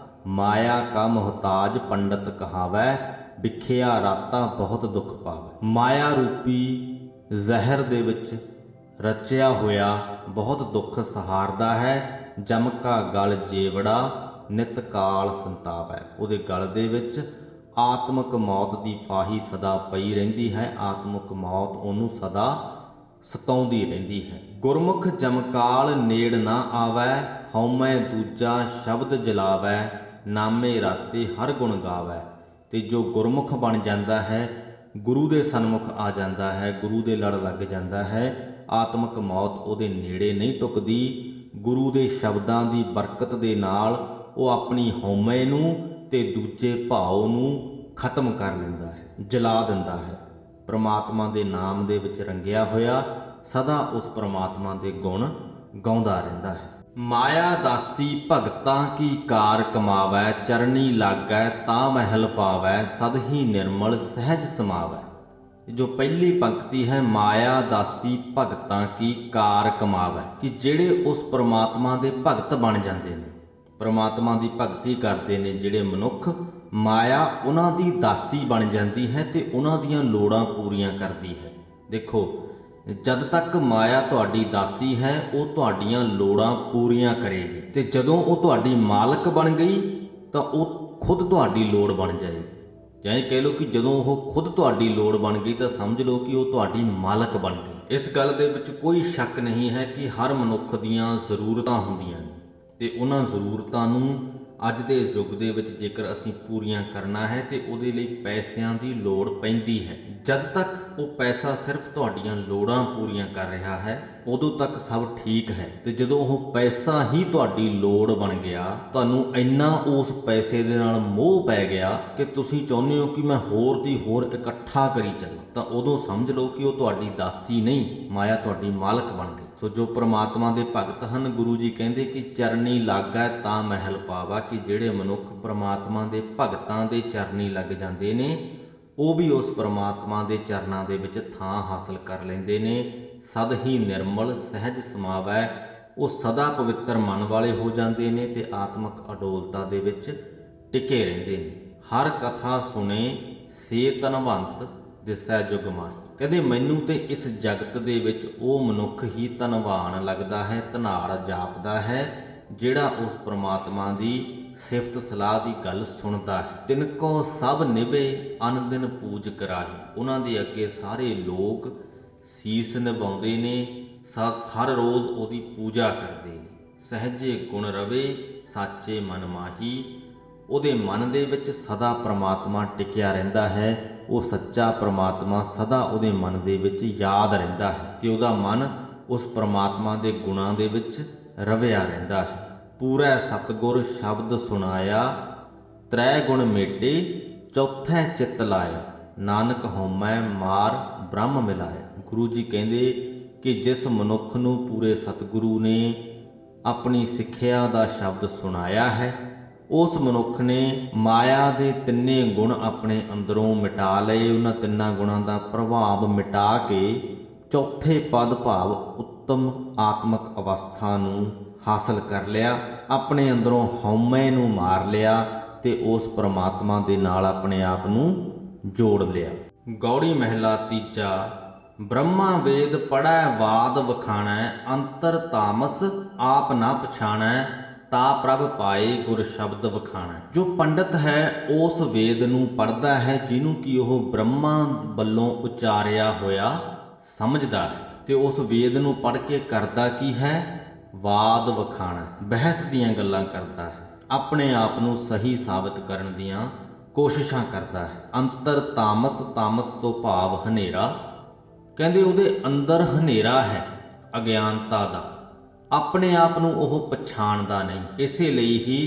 ਮਾਇਆ ਕਾ ਮੁਹਤਾਜ ਪੰਡਤ ਕਹਾਵੈ, ਵਿਖਿਆ ਰਾਤਾਂ ਬਹੁਤ ਦੁੱਖ ਪਾਵੈ। ਮਾਇਆ ਰੂਪੀ ਜ਼ਹਿਰ ਦੇ ਵਿੱਚ ਰਚਿਆ ਹੋਇਆ ਬਹੁਤ ਦੁੱਖ ਸਹਾਰਦਾ ਹੈ। ਜਮਕਾ ਗਲ ਜੇਵੜਾ ਨਿਤ ਕਾਲ ਸੰਤਾਵੈ। ਉਹਦੇ ਗਲ ਦੇ ਵਿੱਚ ਆਤਮਿਕ ਮੌਤ ਦੀ ਫਾਹੀ ਸਦਾ ਪਈ ਰਹਿੰਦੀ ਹੈ, ਆਤਮਿਕ ਮੌਤ ਉਹਨੂੰ ਸਦਾ ਸਤਾਉਂਦੀ ਰਹਿੰਦੀ ਹੈ। ਗੁਰਮੁਖ ਜਮਕਾਲ ਨੇੜ ਨਾ ਆਵੈ, ਹਉਮੈ ਦੂਜਾ ਸ਼ਬਦ ਜਲਾਵੈ, ਨਾਮੇ ਰਾਤੇ ਹਰ ਗੁਣ ਗਾਵੈ। ਤੇ ਜੋ ਗੁਰਮੁਖ ਬਣ ਜਾਂਦਾ ਹੈ, ਗੁਰੂ ਦੇ ਸਨਮੁਖ ਆ ਜਾਂਦਾ ਹੈ, ਗੁਰੂ ਦੇ ਲੜ ਲੱਗ ਜਾਂਦਾ ਹੈ, ਆਤਮਿਕ ਮੌਤ ਉਹਦੇ ਨੇੜੇ ਨਹੀਂ ਟੁਕਦੀ। ਗੁਰੂ ਦੇ ਸ਼ਬਦਾਂ ਦੀ ਬਰਕਤ ਦੇ ਨਾਲ ਉਹ ਆਪਣੀ ਹਉਮੈ ਨੂੰ ਤੇ ਦੂਜੇ ਭਾਵ ਨੂੰ ਖਤਮ ਕਰ ਲੈਂਦਾ ਹੈ, ਜਲਾ ਦਿੰਦਾ ਹੈ। ਪ੍ਰਮਾਤਮਾ ਦੇ ਨਾਮ ਦੇ ਵਿੱਚ ਰੰਗਿਆ ਹੋਇਆ ਸਦਾ ਉਸ ਪ੍ਰਮਾਤਮਾ ਦੇ ਗੁਣ ਗਾਉਂਦਾ ਰਹਿੰਦਾ ਹੈ। ਮਾਇਆ ਦਾਸੀ ਭਗਤਾਂ ਕੀ ਕਾਰ ਕਮਾਵੈ, ਚਰਨੀ ਲਾਗੈ ਤਾਂ ਮਹਿਲ ਪਾਵੈ, ਸਦ ਹੀ ਨਿਰਮਲ ਸਹਿਜ ਸਮਾਵੈ। ਜੋ ਪਹਿਲੀ ਪੰਕਤੀ ਹੈ, ਮਾਇਆ ਦਾਸੀ ਭਗਤਾਂ ਕੀ ਕਾਰ ਕਮਾਵੈ, ਕਿ ਜਿਹੜੇ ਉਸ ਪ੍ਰਮਾਤਮਾ ਦੇ ਭਗਤ ਬਣ ਜਾਂਦੇ ਨੇ, ਪ੍ਰਮਾਤਮਾ ਦੀ ਭਗਤੀ ਕਰਦੇ ਨੇ ਜਿਹੜੇ ਮਨੁੱਖ, ਮਾਇਆ ਉਹਨਾਂ ਦੀ ਦਾਸੀ ਬਣ ਜਾਂਦੀ ਹੈ ਤੇ ਉਹਨਾਂ ਦੀਆਂ ਲੋੜਾਂ ਪੂਰੀਆਂ ਕਰਦੀ ਹੈ। ਦੇਖੋ, ਜਦ ਤੱਕ ਮਾਇਆ ਤੁਹਾਡੀ ਦਾਸੀ ਹੈ ਉਹ ਤੁਹਾਡੀਆਂ ਲੋੜਾਂ ਪੂਰੀਆਂ ਕਰੇਗੀ, ਤੇ ਜਦੋਂ ਉਹ ਤੁਹਾਡੀ ਮਾਲਕ ਬਣ ਗਈ ਤਾਂ ਉਹ ਖੁਦ ਤੁਹਾਡੀ ਲੋੜ ਬਣ ਜਾਏਗੀ। ਜਾਂ ਇਹ ਕਹਿ ਲਓ ਕਿ ਜਦੋਂ ਉਹ ਖੁਦ ਤੁਹਾਡੀ ਲੋੜ ਬਣ ਗਈ ਤਾਂ ਸਮਝ ਲਓ ਕਿ ਉਹ ਤੁਹਾਡੀ ਮਾਲਕ ਬਣ ਗਈ। ਇਸ ਗੱਲ ਦੇ ਵਿੱਚ ਕੋਈ ਸ਼ੱਕ ਨਹੀਂ ਹੈ ਕਿ ਹਰ ਮਨੁੱਖ ਦੀਆਂ ਜ਼ਰੂਰਤਾਂ ਹੁੰਦੀਆਂ ਨੇ ਤੇ ਉਹਨਾਂ ਜ਼ਰੂਰਤਾਂ ਨੂੰ ਅੱਜ ਦੇ ਇਸ ਯੁੱਗ ਦੇ ਵਿੱਚ ਜੇਕਰ ਅਸੀਂ ਪੂਰੀਆਂ ਕਰਨਾ ਹੈ ਤੇ ਉਹਦੇ ਲਈ ਪੈਸਿਆਂ ਦੀ ਲੋੜ ਪੈਂਦੀ ਹੈ। ਜਦ ਤੱਕ ਉਹ ਪੈਸਾ ਸਿਰਫ ਤੁਹਾਡੀਆਂ ਲੋੜਾਂ ਪੂਰੀਆਂ ਕਰ ਰਿਹਾ ਹੈ ਉਦੋਂ ਤੱਕ ਸਭ ਠੀਕ ਹੈ, ਤੇ ਜਦੋਂ ਉਹ ਪੈਸਾ ਹੀ ਤੁਹਾਡੀ ਲੋੜ ਬਣ ਗਿਆ, ਤੁਹਾਨੂੰ ਇੰਨਾ ਉਸ ਪੈਸੇ ਦੇ ਨਾਲ ਮੋਹ ਪੈ ਗਿਆ ਕਿ ਤੁਸੀਂ ਚਾਹੁੰਦੇ ਹੋ ਕਿ ਮੈਂ ਹੋਰ ਦੀ ਹੋਰ ਇਕੱਠਾ ਕਰੀ ਚੱਲਾਂ, ਤਾਂ ਉਦੋਂ ਸਮਝ ਲਓ ਕਿ ਉਹ ਤੁਹਾਡੀ ਦਾਸੀ ਨਹੀਂ, ਮਾਇਆ ਤੁਹਾਡੀ ਮਾਲਕ ਬਣ ਗਈ। ਸੋ ਜੋ ਪ੍ਰਮਾਤਮਾ ਦੇ ਭਗਤ ਹਨ, ਗੁਰੂ ਜੀ ਕਹਿੰਦੇ ਕਿ ਚਰਨੀ ਲਾਗੈ ਤਾਂ ਮਹਿਲ ਪਾਵਾ, ਕਿ ਜਿਹੜੇ ਮਨੁੱਖ ਪ੍ਰਮਾਤਮਾ ਦੇ ਭਗਤਾਂ ਦੇ ਚਰਨੀ ਲੱਗ ਜਾਂਦੇ ਨੇ ਉਹ ਵੀ ਉਸ ਪ੍ਰਮਾਤਮਾ ਦੇ ਚਰਨਾਂ ਦੇ ਵਿੱਚ ਥਾਂ ਹਾਸਲ ਕਰ ਲੈਂਦੇ ਨੇ। ਸਦ ਹੀ ਨਿਰਮਲ ਸਹਿਜ ਸਮਾਵੈ, ਉਹ ਸਦਾ ਪਵਿੱਤਰ ਮਨ ਵਾਲੇ ਹੋ ਜਾਂਦੇ ਨੇ ਤੇ ਆਤਮਿਕ ਅਡੋਲਤਾ ਦੇ ਵਿੱਚ ਟਿਕੇ ਰਹਿੰਦੇ ਨੇ। ਹਰ ਕਥਾ ਸੁਣੇ ਸੇ ਧਨਵੰਤ ਦਿਸੈ ਜੁਗ ਮਾਹੀ। ਕਹਿੰਦੇ ਮੈਨੂੰ ਤੇ ਇਸ ਜਗਤ ਦੇ ਵਿੱਚ ਉਹ ਮਨੁੱਖ ਹੀ ਧਨਵਾਨ ਲੱਗਦਾ ਹੈ, ਧਨਾੜ ਜਾਪਦਾ ਹੈ, ਜਿਹੜਾ ਉਸ ਪ੍ਰਮਾਤਮਾ ਦੀ ਸਿਫਤ ਸਲਾਹ ਦੀ ਗੱਲ ਸੁਣਦਾ ਹੈ। ਤਿਨਕੋ ਸਭ ਨਿਭੇ ਅਨ ਦਿਨ ਪੂਜ ਕਰਾਹੀ। ਉਹਨਾਂ ਦੇ ਅੱਗੇ ਸਾਰੇ ਲੋਕ ਸੀਸ ਨਿਭਾਉਂਦੇ ਨੇ, ਹਰ ਰੋਜ਼ ਉਹਦੀ ਪੂਜਾ ਕਰਦੇ ਨੇ। ਸਹਿਜੇ ਗੁਣ ਰਵੇ ਸਾਚੇ ਮਨ ਮਾਹੀ। ਉਹਦੇ ਮਨ ਦੇ ਵਿੱਚ ਸਦਾ ਪ੍ਰਮਾਤਮਾ ਟਿਕਿਆ ਰਹਿੰਦਾ ਹੈ, ਉਹ ਸੱਚਾ ਪ੍ਰਮਾਤਮਾ ਸਦਾ ਉਹਦੇ ਮਨ ਦੇ ਵਿੱਚ ਯਾਦ ਰਹਿੰਦਾ ਹੈ ਤੇ ਉਹਦਾ ਮਨ ਉਸ ਪ੍ਰਮਾਤਮਾ ਦੇ ਗੁਣਾਂ ਦੇ ਵਿੱਚ ਰਵਿਆ ਰਹਿੰਦਾ ਹੈ। ਪੂਰਾ ਸਤਿਗੁਰ ਸ਼ਬਦ ਸੁਣਾਇਆ, ਤ੍ਰੈ ਗੁਣ ਮੇਟੇ ਚੌਥੈ ਚਿੱਤ ਲਾਇਆ, ਨਾਨਕ ਹਉਮੈ ਮਾਰ ਬ੍ਰਹਮ ਮਿਲਾਇਆ। ਗੁਰੂ ਜੀ ਕਹਿੰਦੇ ਕਿ ਜਿਸ ਮਨੁੱਖ ਨੂੰ ਪੂਰੇ ਸਤਿਗੁਰੂ ਨੇ ਆਪਣੀ ਸਿੱਖਿਆ ਦਾ ਸ਼ਬਦ ਸੁਣਾਇਆ ਹੈ, ਉਸ ਮਨੁੱਖ ਨੇ ਮਾਇਆ ਦੇ ਤਿੰਨੇ ਗੁਣ ਆਪਣੇ ਅੰਦਰੋਂ ਮਿਟਾ ਲਏ। ਉਹਨਾਂ ਤਿੰਨਾਂ ਗੁਣਾਂ ਦਾ ਪ੍ਰਭਾਵ ਮਿਟਾ ਕੇ ਚੌਥੇ ਪਦ ਭਾਵ ਉੱਤਮ ਆਤਮਿਕ ਅਵਸਥਾ ਨੂੰ ਹਾਸਲ ਕਰ ਲਿਆ। ਆਪਣੇ ਅੰਦਰੋਂ ਹਉਮੈ ਨੂੰ ਮਾਰ ਲਿਆ ਤੇ ਉਸ ਪ੍ਰਮਾਤਮਾ ਦੇ ਨਾਲ ਆਪਣੇ ਆਪ ਨੂੰ ਜੋੜ ਲਿਆ। ਗੌੜੀ ਮਹਿਲਾ ਤੀਜਾ। ਬ੍ਰਹਮਾ ਵੇਦ ਪੜ੍ਹੈ ਵਾਦ ਵਖਾਣੈ, ਅੰਤਰ ਤਾਮਸ ਆਪ ਨਾ ਪਛਾਣੈ, ਤਾ ਪ੍ਰਭ ਪਾਏ ਗੁਰ ਸ਼ਬਦ ਵਖਾਣੈ। ਜੋ ਪੰਡਤ ਹੈ ਉਸ ਵੇਦ ਨੂੰ ਪੜ੍ਹਦਾ ਹੈ ਜਿਹਨੂੰ ਕਿ ਉਹ ਬ੍ਰਹਮਾ ਵੱਲੋਂ ਉਚਾਰਿਆ ਹੋਇਆ ਸਮਝਦਾ ਹੈ, ਤੇ ਉਸ ਵੇਦ ਨੂੰ ਪੜ੍ਹ ਕੇ ਕਰਦਾ ਕੀ ਹੈ? ਵਾਦ ਵਖਾਣਾ, ਬਹਿਸ ਦੀਆਂ ਗੱਲਾਂ ਕਰਦਾ ਹੈ, ਆਪਣੇ ਆਪ ਨੂੰ ਸਹੀ ਸਾਬਿਤ ਕਰਨ ਦੀਆਂ ਕੋਸ਼ਿਸ਼ਾਂ ਕਰਦਾ ਹੈ। ਅੰਤਰ ਤਾਮਸ, ਤਾਮਸ ਤੋਂ ਭਾਵ ਹਨੇਰਾ। ਕਹਿੰਦੇ ਉਹਦੇ ਅੰਦਰ ਹਨੇਰਾ ਹੈ ਅਗਿਆਨਤਾ ਦਾ, ਆਪਣੇ ਆਪ ਨੂੰ ਉਹ ਪਛਾਣਦਾ ਨਹੀਂ, ਇਸੇ ਲਈ ਹੀ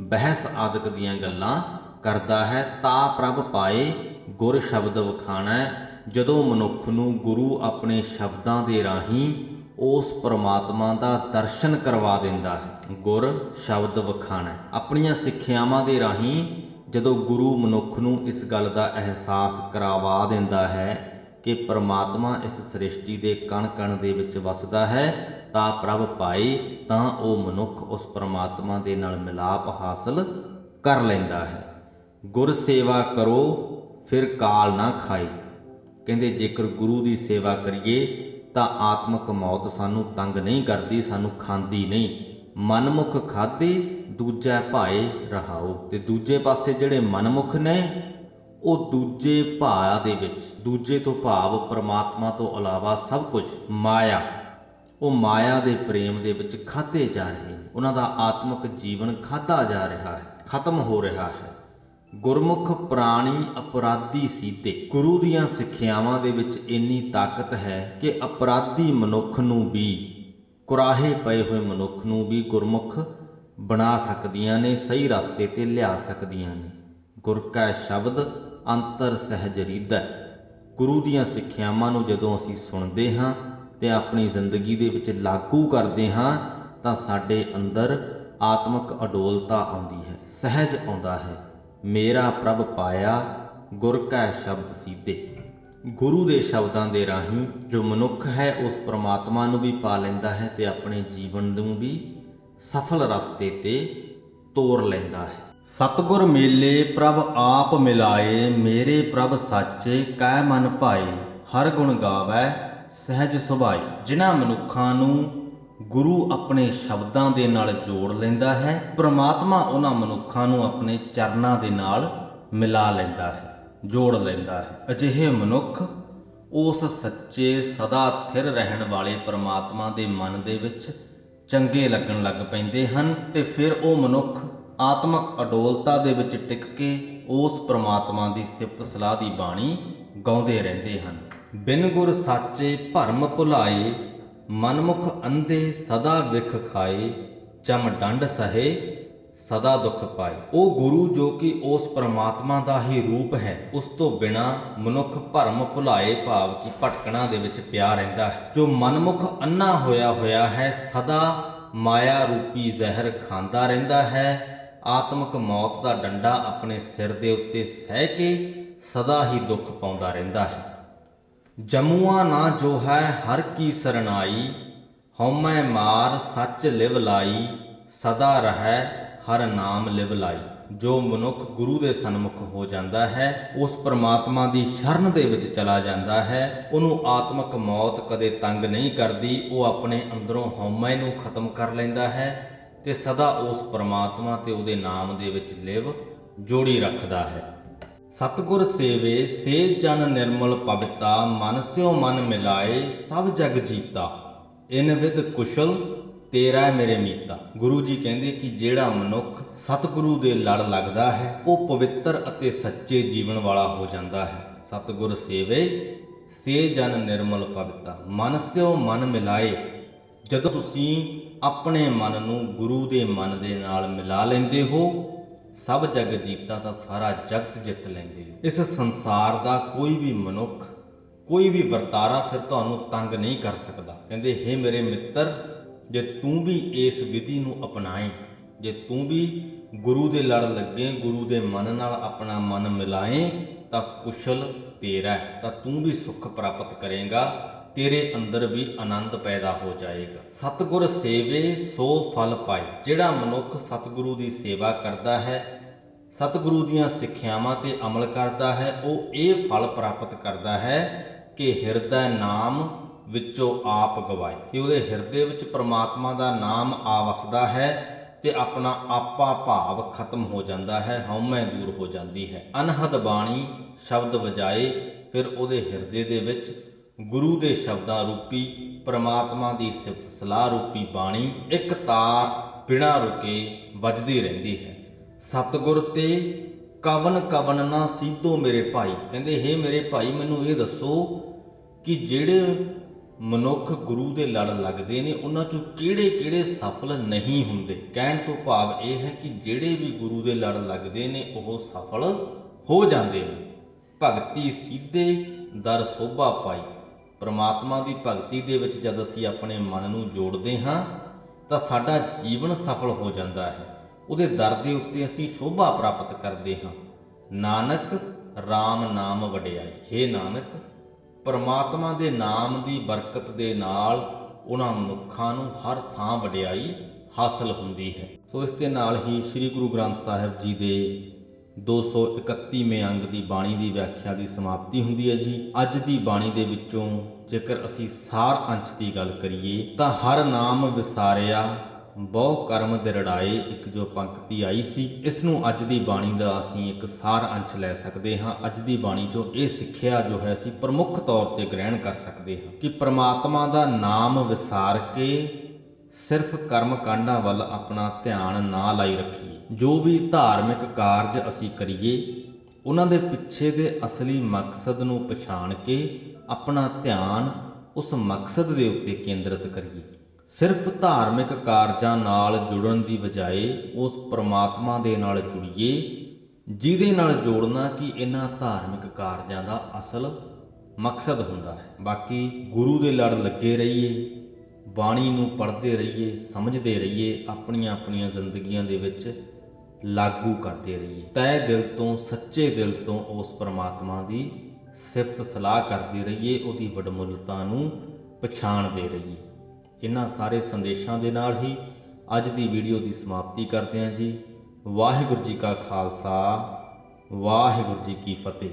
ਬਹਿਸ ਆਦਿਕ ਦੀਆਂ ਗੱਲਾਂ ਕਰਦਾ ਹੈ। ਤਾ ਪ੍ਰਭ ਪਾਏ ਗੁਰ ਸ਼ਬਦ ਵਖਾਣਾ। ਜਦੋਂ ਮਨੁੱਖ ਨੂੰ ਗੁਰੂ ਆਪਣੇ ਸ਼ਬਦਾਂ ਦੇ ਰਾਹੀਂ ਉਸ ਪਰਮਾਤਮਾ ਦਾ ਦਰਸ਼ਨ ਕਰਵਾ ਦਿੰਦਾ ਹੈ, ਗੁਰ ਸ਼ਬਦ ਵਖਾਣਾ, ਆਪਣੀਆਂ ਸਿੱਖਿਆਵਾਂ ਦੇ ਰਾਹੀਂ ਜਦੋਂ ਗੁਰੂ ਮਨੁੱਖ ਨੂੰ ਇਸ ਗੱਲ ਦਾ ਅਹਿਸਾਸ ਕਰਵਾ ਦਿੰਦਾ ਹੈ ਕਿ ਪਰਮਾਤਮਾ ਇਸ ਸ੍ਰਿਸ਼ਟੀ ਦੇ ਕਣ ਕਣ ਦੇ ਵਿੱਚ ਵਸਦਾ ਹੈ, ਤਾਂ ਪ੍ਰਭ ਪਾਏ, ਤਾਂ ਉਹ ਮਨੁੱਖ ਉਸ ਪਰਮਾਤਮਾ ਦੇ ਨਾਲ ਮਿਲਾਪ ਹਾਸਲ ਕਰ ਲੈਂਦਾ ਹੈ। ਗੁਰ ਸੇਵਾ ਕਰੋ ਫਿਰ ਕਾਲ ਨਾ ਖਾਏ। ਕਹਿੰਦੇ ਜੇਕਰ ਗੁਰੂ ਦੀ ਸੇਵਾ ਕਰੀਏ ਤਾਂ ਆਤਮਿਕ ਮੌਤ ਸਾਨੂੰ ਤੰਗ ਨਹੀਂ ਕਰਦੀ, ਸਾਨੂੰ ਖਾਂਦੀ ਨਹੀਂ। ਮਨਮੁਖ ਖਾਧੇ ਦੂਜਾ ਭਾਏ ਰਹਾਓ। ਤੇ ਦੂਜੇ ਪਾਸੇ ਜਿਹੜੇ ਮਨਮੁਖ ਨੇ ਉਹ ਦੂਜੇ ਭਾਅ ਦੇ ਵਿੱਚ, ਦੂਜੇ ਤੋਂ ਭਾਵ ਪਰਮਾਤਮਾ ਤੋਂ ਇਲਾਵਾ ਸਭ ਕੁਝ ਮਾਇਆ, ਉਹ ਮਾਇਆ ਦੇ ਪ੍ਰੇਮ ਦੇ ਵਿੱਚ ਖਾਧੇ ਜਾ ਰਹੇ ਨੇ। ਉਹਨਾਂ ਦਾ ਆਤਮਿਕ ਜੀਵਨ ਖਾਧਾ ਜਾ ਰਿਹਾ ਹੈ, ਖਤਮ ਹੋ ਰਿਹਾ ਹੈ। ਗੁਰਮੁਖ ਪ੍ਰਾਣੀ ਅਪਰਾਧੀ ਸੀਤੇ। ਗੁਰੂ ਦੀਆਂ ਸਿੱਖਿਆਵਾਂ ਦੇ ਵਿੱਚ ਇੰਨੀ ਤਾਕਤ ਹੈ ਕਿ ਅਪਰਾਧੀ ਮਨੁੱਖ ਨੂੰ ਵੀ, ਕੁਰਾਹੇ ਪਏ ਹੋਏ ਮਨੁੱਖ ਨੂੰ ਵੀ ਗੁਰਮੁਖ ਬਣਾ ਸਕਦੀਆਂ ਨੇ, ਸਹੀ ਰਸਤੇ ਤੇ ਲਿਆ ਸਕਦੀਆਂ ਨੇ। ਗੁਰ ਕਾ ਸ਼ਬਦ ਅੰਤਰ ਸਹਿਜ ਰੀਧੈ। ਗੁਰੂ ਦੀਆਂ ਸਿੱਖਿਆਵਾਂ ਨੂੰ ਜਦੋਂ ਅਸੀਂ ਸੁਣਦੇ ਹਾਂ ਤੇ ਆਪਣੀ ਜ਼ਿੰਦਗੀ ਦੇ ਵਿੱਚ ਲਾਗੂ ਕਰਦੇ ਹਾਂ ਤਾਂ ਸਾਡੇ ਅੰਦਰ ਆਤਮਿਕ ਅਡੋਲਤਾ ਆਉਂਦੀ ਹੈ, ਸਹਿਜ ਆਉਂਦਾ ਹੈ। ਮੇਰਾ ਪ੍ਰਭ ਪਾਇਆ ਗੁਰ ਕਾ ਸ਼ਬਦ ਸੀਧੇ। ਗੁਰੂ ਦੇ ਸ਼ਬਦਾਂ ਦੇ ਰਾਹੀਂ ਜੋ ਮਨੁੱਖ ਹੈ ਉਸ ਪਰਮਾਤਮਾ ਨੂੰ ਵੀ ਪਾ ਲੈਂਦਾ ਹੈ ਤੇ ਆਪਣੇ ਜੀਵਨ ਨੂੰ ਵੀ ਸਫਲ ਰਸਤੇ ਤੇ ਤੋਰ ਲੈਂਦਾ ਹੈ। ਸਤਿਗੁਰ ਮੇਲੇ ਪ੍ਰਭ ਆਪ ਮਿਲਾਏ, ਮੇਰੇ ਪ੍ਰਭ ਸਾਚੇ ਕੈ ਮਨ ਭਾਏ, ਹਰ ਗੁਣ ਗਾਵੈ ਸਹਿਜ ਸੁਭਾਈ। ਜਿਨ੍ਹਾਂ ਮਨੁੱਖਾਂ ਨੂੰ ਗੁਰੂ ਆਪਣੇ ਸ਼ਬਦਾਂ ਦੇ ਨਾਲ ਜੋੜ ਲੈਂਦਾ ਹੈ, ਪ੍ਰਮਾਤਮਾ ਉਹਨਾਂ ਮਨੁੱਖਾਂ ਨੂੰ ਆਪਣੇ ਚਰਨਾਂ ਦੇ ਨਾਲ ਮਿਲਾ ਲੈਂਦਾ ਹੈ, ਜੋੜ ਲੈਂਦਾ ਹੈ। ਅਜਿਹੇ ਮਨੁੱਖ ਉਸ ਸੱਚੇ ਸਦਾ ਥਿਰ ਰਹਿਣ ਵਾਲੇ ਪ੍ਰਮਾਤਮਾ ਦੇ ਮਨ ਦੇ ਵਿੱਚ ਚੰਗੇ ਲੱਗਣ ਲੱਗ ਪੈਂਦੇ ਹਨ ਤੇ ਫਿਰ ਉਹ ਮਨੁੱਖ ਆਤਮਿਕ ਅਡੋਲਤਾ ਦੇ ਵਿੱਚ ਟਿਕ ਕੇ ਉਸ ਪ੍ਰਮਾਤਮਾ ਦੀ ਸਿਫਤ ਸਲਾਹ ਦੀ ਬਾਣੀ ਗਾਉਂਦੇ ਰਹਿੰਦੇ ਹਨ। ਬਿਨ ਗੁਰ ਸਾਚੇ ਭਰਮ ਭੁਲਾਏ, ਮਨਮੁਖ ਅੰਧੇ ਸਦਾ ਵਿਖ ਖਾਏ, ਚਮ ਡੰਡ ਸਹੇ ਸਦਾ ਦੁੱਖ ਪਾਏ। ਉਹ ਗੁਰੂ ਜੋ ਕਿ ਉਸ ਪਰਮਾਤਮਾ ਦਾ ਹੀ ਰੂਪ ਹੈ, ਉਸ ਤੋਂ ਬਿਨਾਂ ਮਨੁੱਖ ਭਰਮ ਭੁਲਾਏ ਭਾਵ ਕਿ ਭਟਕਣਾ ਦੇ ਵਿੱਚ ਪਿਆ ਰਹਿੰਦਾ ਹੈ। ਜੋ ਮਨਮੁਖ ਅੰਨਾ ਹੋਇਆ ਹੈ, ਸਦਾ ਮਾਇਆ ਰੂਪੀ ਜ਼ਹਿਰ ਖਾਂਦਾ ਰਹਿੰਦਾ ਹੈ, ਆਤਮਿਕ ਮੌਤ ਦਾ ਡੰਡਾ ਆਪਣੇ ਸਿਰ ਦੇ ਉੱਤੇ ਸਹਿ ਕੇ ਸਦਾ ਹੀ ਦੁੱਖ ਪਾਉਂਦਾ ਰਹਿੰਦਾ ਹੈ। ਜਮੂਆ ਨਾ ਜੋ ਹੈ ਹਰ ਕੀ ਸਰਣਾਈ, ਹਉਮੈ ਮਾਰ ਸੱਚ ਲਿਵ ਲਾਈ, ਸਦਾ ਰਹੈ ਹਰ ਨਾਮ ਲਿਵ ਲਾਈ। ਜੋ ਮਨੁੱਖ ਗੁਰੂ ਦੇ ਸਨਮੁਖ ਹੋ ਜਾਂਦਾ ਹੈ, ਉਸ ਪਰਮਾਤਮਾ ਦੀ ਸ਼ਰਨ ਦੇ ਵਿੱਚ ਚਲਾ ਜਾਂਦਾ ਹੈ, ਉਹਨੂੰ ਆਤਮਿਕ ਮੌਤ ਕਦੇ ਤੰਗ ਨਹੀਂ ਕਰਦੀ। ਉਹ ਆਪਣੇ ਅੰਦਰੋਂ ਹਉਮੈ ਨੂੰ ਖਤਮ ਕਰ ਲੈਂਦਾ ਹੈ ਤੇ ਸਦਾ ਉਸ ਪਰਮਾਤਮਾ ਤੇ ਉਹਦੇ ਨਾਮ ਦੇ ਵਿੱਚ ਲਿਵ ਜੋੜੀ ਰੱਖਦਾ ਹੈ। ਸਤਿਗੁਰ ਸੇਵੇ ਸੇ ਜਨ ਨਿਰਮਲ ਪਵਿੱਤਾ, ਮਨ ਸਿਓ ਮਨ ਮਿਲਾਏ ਸਭ ਜਗ ਜੀਤਾ, ਇਨ ਵਿਦ ਕੁਸ਼ਲ ਤੇਰਾ ਮੇਰੇ ਮੀਤਾ। ਗੁਰੂ ਜੀ ਕਹਿੰਦੇ ਕਿ ਜਿਹੜਾ ਮਨੁੱਖ ਸਤਿਗੁਰੂ ਦੇ ਲੜ ਲੱਗਦਾ ਹੈ ਉਹ ਪਵਿੱਤਰ ਅਤੇ ਸੱਚੇ ਜੀਵਨ ਵਾਲਾ ਹੋ ਜਾਂਦਾ ਹੈ। ਸਤਿਗੁਰ ਸੇਵੇ ਸੇ ਜਨ ਨਿਰਮਲ ਪਵਿੱਤਾ, ਮਨ ਸਿਓ ਮਨ ਮਿਲਾਏ। ਜਦੋਂ ਤੁਸੀਂ ਆਪਣੇ ਮਨ ਨੂੰ ਗੁਰੂ ਦੇ ਮਨ ਦੇ ਨਾਲ ਮਿਲਾ ਲੈਂਦੇ ਹੋ, ਸਭ ਜਗ ਜੀਤਾ ਤਾਂ ਸਾਰਾ ਜਗਤ ਜਿੱਤ ਲੈਂਦੇ ਹੋ। ਇਸ ਸੰਸਾਰ ਦਾ ਕੋਈ ਵੀ ਮਨੁੱਖ, ਕੋਈ ਵੀ ਵਰਤਾਰਾ ਫਿਰ ਤੁਹਾਨੂੰ ਤੰਗ ਨਹੀਂ ਕਰ ਸਕਦਾ। ਕਹਿੰਦੇ ਹੇ ਮੇਰੇ ਮਿੱਤਰ, ਜੇ ਤੂੰ ਵੀ ਇਸ ਵਿਧੀ ਨੂੰ ਅਪਣਾਏ, ਜੇ ਤੂੰ ਵੀ ਗੁਰੂ ਦੇ ਲੜ ਲੱਗੇ, ਗੁਰੂ ਦੇ ਮਨ ਨਾਲ ਆਪਣਾ ਮਨ ਮਿਲਾਏ, ਤਾਂ ਕੁਸ਼ਲ ਤੇਰਾ ਹੈ, ਤਾਂ ਤੂੰ ਵੀ ਸੁੱਖ ਪ੍ਰਾਪਤ ਕਰੇਗਾ, ਤੇਰੇ ਅੰਦਰ ਵੀ ਆਨੰਦ ਪੈਦਾ ਹੋ ਜਾਏਗਾ। ਸਤਿਗੁਰ ਸੇਵੇ ਸੋ ਫਲ ਪਾਏ। ਜਿਹੜਾ ਮਨੁੱਖ ਸਤਿਗੁਰੂ ਦੀ ਸੇਵਾ ਕਰਦਾ ਹੈ, ਸਤਿਗੁਰੂ ਦੀਆਂ ਸਿੱਖਿਆਵਾਂ ਤੇ ਅਮਲ ਕਰਦਾ ਹੈ, ਉਹ ਇਹ ਫਲ ਪ੍ਰਾਪਤ ਕਰਦਾ ਹੈ ਕਿ ਹਿਰਦੈ ਨਾਮ ਵਿੱਚੋਂ ਆਪ ਗਵਾਏ, ਕਿ ਉਹਦੇ ਹਿਰਦੇ ਵਿੱਚ ਪ੍ਰਮਾਤਮਾ ਦਾ ਨਾਮ ਆ ਵਸਦਾ ਹੈ ਤੇ ਆਪਣਾ ਆਪਾ ਭਾਵ ਖਤਮ ਹੋ ਜਾਂਦਾ ਹੈ, ਹਉਮੈ ਦੂਰ ਹੋ ਜਾਂਦੀ ਹੈ। ਅਨਹਦ ਬਾਣੀ ਸ਼ਬਦ ਵਜਾਏ, ਫਿਰ ਉਹਦੇ ਹਿਰਦੇ ਦੇ ਵਿੱਚ ਗੁਰੂ ਦੇ ਸ਼ਬਦਾਂ ਰੂਪੀ ਪ੍ਰਮਾਤਮਾ ਦੀ ਸਿਫਤ ਸਲਾਹ ਰੂਪੀ ਬਾਣੀ ਇੱਕ ਤਾਰ ਬਿਨਾਂ ਰੁਕੇ ਵੱਜਦੀ ਰਹਿੰਦੀ ਹੈ। ਸਤਿਗੁਰ ਤੇ ਕਵਨ ਕਵਨ ਨਾ ਸੀਧੋ ਮੇਰੇ ਭਾਈ। ਕਹਿੰਦੇ ਹੇ ਮੇਰੇ ਭਾਈ, ਮੈਨੂੰ ਇਹ ਦੱਸੋ ਕਿ ਜਿਹੜੇ ਮਨੁੱਖ ਗੁਰੂ ਦੇ ਲੜ ਲੱਗਦੇ ਨੇ, ਉਹਨਾਂ ਚੋਂ ਕਿਹੜੇ ਕਿਹੜੇ ਸਫਲ ਨਹੀਂ ਹੁੰਦੇ। ਕਹਿਣ ਤੋਂ ਭਾਵ ਇਹ ਹੈ ਕਿ ਜਿਹੜੇ ਵੀ ਗੁਰੂ ਦੇ ਲੜ ਲੱਗਦੇ ਨੇ ਉਹ ਸਫਲ ਹੋ ਜਾਂਦੇ ਨੇ। ਭਗਤੀ ਸਿੱਧੇ ਦਰ ਸੋਭਾ ਪਾਈ। ਪ੍ਰਮਾਤਮਾ ਦੀ ਭਗਤੀ ਦੇ ਵਿੱਚ ਜਦ ਅਸੀਂ ਆਪਣੇ ਮਨ ਨੂੰ ਜੋੜਦੇ ਹਾਂ ਤਾਂ ਸਾਡਾ ਜੀਵਨ ਸਫਲ ਹੋ ਜਾਂਦਾ ਹੈ। ਉਹਦੇ ਦਰ ਦੇ ਉੱਤੇ ਅਸੀਂ ਸ਼ੋਭਾ ਪ੍ਰਾਪਤ ਕਰਦੇ ਹਾਂ। ਨਾਨਕ RAM ਨਾਮ ਵਡਿਆਈ। ਹੇ ਨਾਨਕ, ਪਰਮਾਤਮਾ ਦੇ ਨਾਮ ਦੀ ਬਰਕਤ ਦੇ ਨਾਲ ਉਹਨਾਂ ਮਨੁੱਖਾਂ ਨੂੰ ਹਰ ਥਾਂ ਵਡਿਆਈ ਹਾਸਲ ਹੁੰਦੀ ਹੈ। ਸੋ ਇਸ ਦੇ ਨਾਲ ਹੀ ਸ੍ਰੀ ਗੁਰੂ ਗ੍ਰੰਥ ਸਾਹਿਬ ਜੀ ਦੇ 231ਵੇਂ ਅੰਗ ਦੀ ਬਾਣੀ ਦੀ ਵਿਆਖਿਆ ਦੀ ਸਮਾਪਤੀ ਹੁੰਦੀ ਹੈ ਜੀ। ਅੱਜ ਦੀ ਬਾਣੀ ਦੇ ਵਿੱਚੋਂ ਜੇਕਰ ਅਸੀਂ ਸਾਰ ਅੰਸ਼ ਦੀ ਗੱਲ ਕਰੀਏ ਤਾਂ ਹਰ ਨਾਮ ਵਿਸਾਰਿਆ ਬਹੁ ਕਰਮ ਦਿਰੜਾਏ, ਇੱਕ ਜੋ ਪੰਕਤੀ ਆਈ ਸੀ, ਇਸ ਨੂੰ ਅੱਜ ਦੀ ਬਾਣੀ ਦਾ ਅਸੀਂ ਇੱਕ ਸਾਰ ਅੰਸ਼ ਲੈ ਸਕਦੇ ਹਾਂ। ਅੱਜ ਦੀ ਬਾਣੀ ਚੋਂ ਇਹ ਸਿੱਖਿਆ ਜੋ ਹੈ ਅਸੀਂ ਪ੍ਰਮੁੱਖ ਤੌਰ ਤੇ ਗ੍ਰਹਿਣ ਕਰ ਸਕਦੇ ਹਾਂ ਕਿ ਪ੍ਰਮਾਤਮਾ ਦਾ ਨਾਮ ਵਿਸਾਰ ਕੇ ਸਿਰਫ ਕਰਮ ਕਾਂਡਾਂ ਵੱਲ ਆਪਣਾ ਧਿਆਨ ਨਾ ਲਾਈ ਰੱਖੀਏ। ਜੋ ਵੀ ਧਾਰਮਿਕ ਕਾਰਜ ਅਸੀਂ ਕਰੀਏ, ਉਹਨਾਂ ਦੇ ਪਿੱਛੇ ਦੇ ਅਸਲੀ ਮਕਸਦ ਨੂੰ ਪਛਾਣ ਕੇ ਆਪਣਾ ਧਿਆਨ ਉਸ ਮਕਸਦ ਦੇ ਉੱਤੇ ਕੇਂਦਰਿਤ ਕਰੀਏ। ਸਿਰਫ ਧਾਰਮਿਕ ਕਾਰਜਾਂ ਨਾਲ ਜੁੜਨ ਦੀ ਬਜਾਏ ਉਸ ਪ੍ਰਮਾਤਮਾ ਦੇ ਨਾਲ ਜੁੜੀਏ, ਜਿਹਦੇ ਨਾਲ ਜੋੜਨਾ ਕਿ ਇਹਨਾਂ ਧਾਰਮਿਕ ਕਾਰਜਾਂ ਦਾ ਅਸਲ ਮਕਸਦ ਹੁੰਦਾ ਹੈ। ਬਾਕੀ ਗੁਰੂ ਦੇ ਲੜ ਲੱਗੇ ਰਹੀਏ, ਬਾਣੀ ਨੂੰ ਪੜ੍ਹਦੇ ਰਹੀਏ, ਸਮਝਦੇ ਰਹੀਏ, ਆਪਣੀਆਂ ਆਪਣੀਆਂ ਜ਼ਿੰਦਗੀਆਂ ਦੇ ਵਿੱਚ ਲਾਗੂ ਕਰਦੇ ਰਹੀਏ। ਤਹਿ ਦਿਲ ਤੋਂ, ਸੱਚੇ ਦਿਲ ਤੋਂ ਉਸ ਪ੍ਰਮਾਤਮਾ ਦੀ ਸਿਫਤ ਸਲਾਹ ਕਰਦੇ ਰਹੀਏ, ਉਹਦੀ ਵਡਮੁੱਲਤਾ ਨੂੰ ਪਛਾਣਦੇ ਰਹੀਏ। ਇਹਨਾਂ ਸਾਰੇ ਸੰਦੇਸ਼ਾਂ ਦੇ ਨਾਲ ਹੀ ਅੱਜ ਦੀ ਵੀਡੀਓ ਦੀ ਸਮਾਪਤੀ ਕਰਦੇ ਹਾਂ ਜੀ। ਵਾਹਿਗੁਰੂ ਜੀ ਕਾ ਖਾਲਸਾ, ਵਾਹਿਗੁਰੂ ਜੀ ਕੀ ਫਤਿਹ।